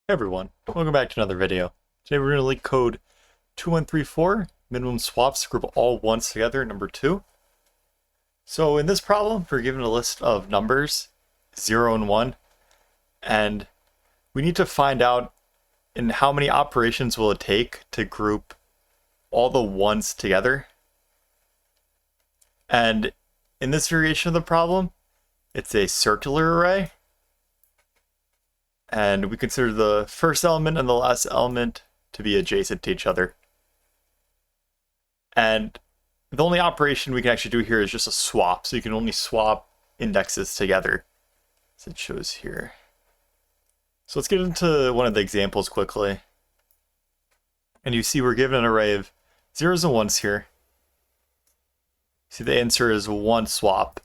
Hey everyone, welcome back to another video. Today we're going to leak code 2134, minimum swaps to group all ones together, number 2. So in this problem, we're given a list of numbers, 0 and 1, and we need to find out in how many operations will it take to group all the ones together. And in this variation of the problem, it's a circular array. And we consider the first element and the last element to be adjacent to each other. And the only operation we can actually do here is just a swap. So you can only swap indexes together, as it shows here. So let's get into one of the examples quickly. And you see we're given an array of zeros and ones here. See, the answer is one swap.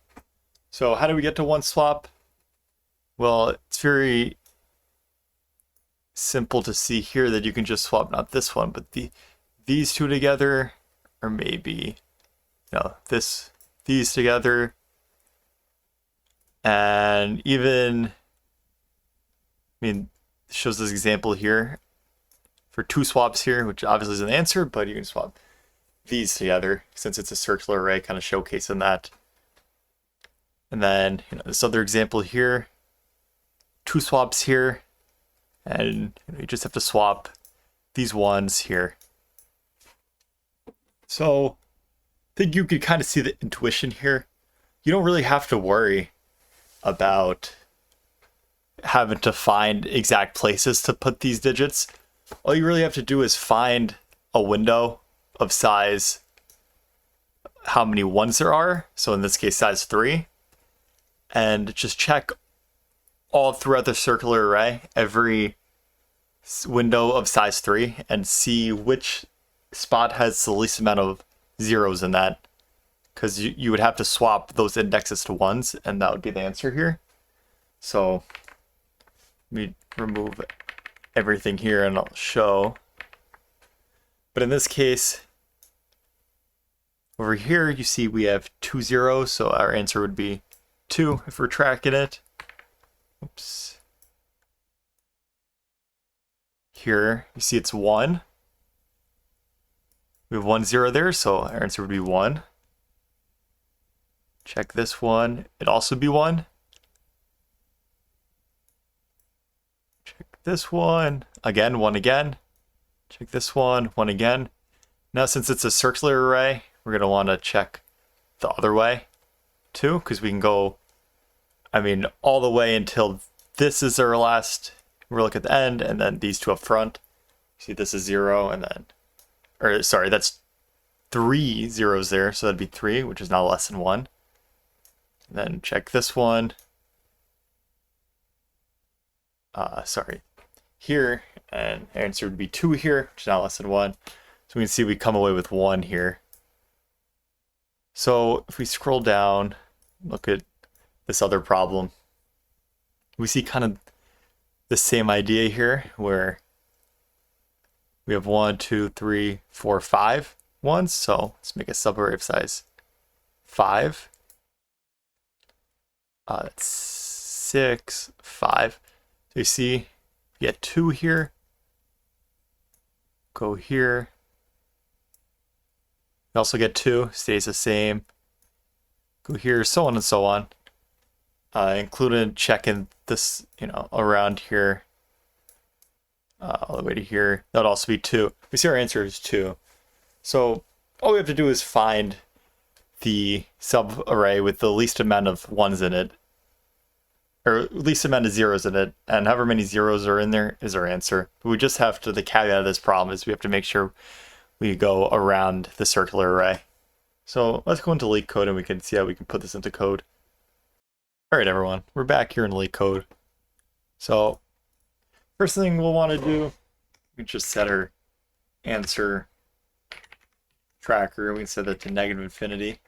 So how do we get to one swap? Well, it's very simple to see here that you can just swap not this one, but these two together, or maybe these together, and even it shows this example here for two swaps here, which obviously is an answer, but you can swap these together since it's a circular array, kind of showcasing that. And then this other example here, two swaps here. And you just have to swap these ones here. So I think you could kind of see the intuition here. You don't really have to worry about having to find exact places to put these digits. All you really have to do is find a window of size, how many ones there are. So in this case, size 3. And just check all throughout the circular array, every window of size 3, and see which spot has the least amount of zeros in that, because you would have to swap those indexes to ones, and that would be the answer here. So let me remove everything here and I'll show. But in this case, over here you see we have 2 zeros, so our answer would be 2 if we're tracking it. Oops. Here you see it's 1. We have 1 0 there, so our answer would be 1. Check this one, it'd also be 1. Check this one, again, 1 again. Check this one, 1 again. Now since it's a circular array, we're going to want to check the other way too, because we can go all the way until this is our last. We'll look at the end, and then these two up front. See, this is 0, and then, or sorry, that's 3 zeros there, so that'd be 3, which is now less than 1. And then check this one. Sorry, here, and our answer would be 2 here, which is now less than 1. So we can see we come away with 1 here. So if we scroll down, look at this other problem, we see kind of the same idea here, where we have 1, 2, 3, 4, 5 ones. So let's make a subarray of size 5. That's 6, 5. So you see, you get 2 here. Go here. You also get 2, stays the same. Go here, so on and so on. Including checking this, around here, all the way to here. That would also be 2. We see our answer is 2. So all we have to do is find the subarray with the least amount of ones in it, or least amount of zeros in it, and however many zeros are in there is our answer. But we just have to, the caveat of this problem is we have to make sure we go around the circular array. So let's go into Leetcode and we can see how we can put this into code. Alright everyone, we're back here in Leetcode. So first thing we'll want to do, we can just set our answer tracker. We can set that to -infinity.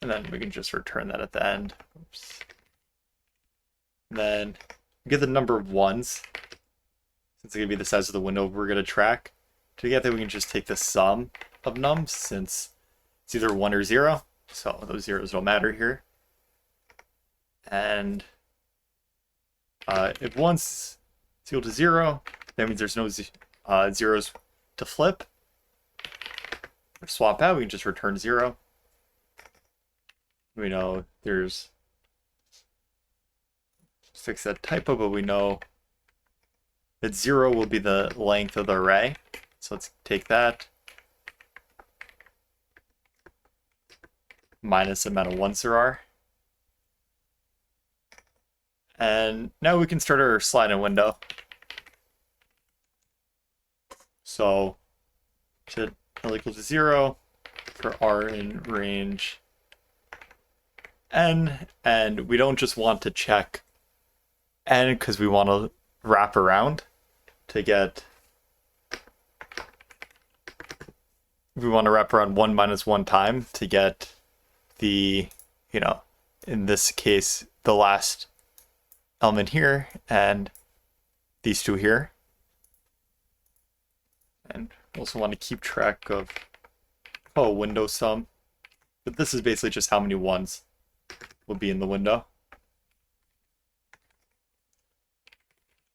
And then we can just return that at the end. Oops. And then get the number of ones. Since it's going to be the size of the window we're going to track. To get that, we can just take the sum of nums, since it's either 1 or 0. So those zeros don't matter here. And If 1's is equal to 0, that means there's no zeros to flip or swap out. We can just return 0. We know there's, fix that typo, but we know that 0 will be the length of the array. So let's take that minus the amount of 1's there are. And now we can start our slide-in window. So set L equal to 0 for R in range N, and we don't just want to check N because we want to wrap around to get, we want to wrap around 1 minus 1 time to get the, in this case, the last element here and these two here. And also want to keep track of window sum, but this is basically just how many 1's will be in the window.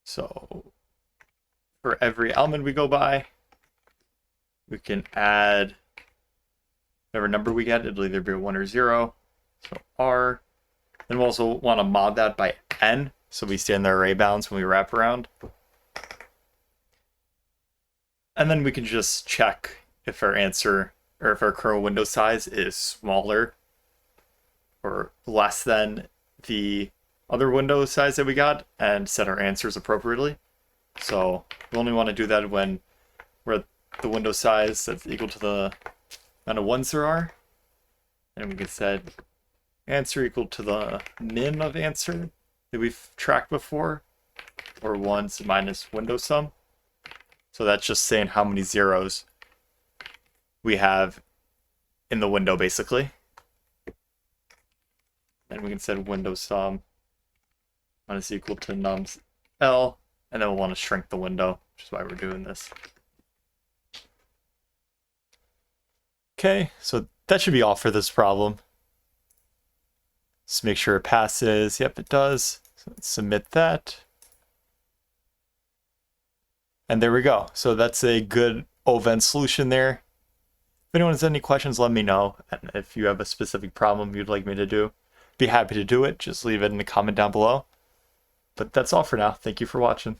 So for every element we go by, we can add whatever number we get. It'll either be 1 or 0. So R. Then we'll also want to mod that by N, so we stay in the array bounds when we wrap around. And then we can just check if our answer, or if our current window size is smaller or less than the other window size that we got, and set our answers appropriately. So we only want to do that when we're at the window size that's equal to the amount of 1's there are. And we can set answer equal to the min of answer that we've tracked before, or 1's minus window sum. So that's just saying how many zeros we have in the window, basically. And we can set window sum minus equal to nums L, and then we'll want to shrink the window, which is why we're doing this. Okay, so that should be all for this problem. Let's make sure it passes. Yep, it does. So let's submit that. And there we go. So that's a good O-Ven solution there. If anyone has any questions, let me know. And if you have a specific problem you'd like me to do, be happy to do it. Just leave it in the comment down below. But that's all for now. Thank you for watching.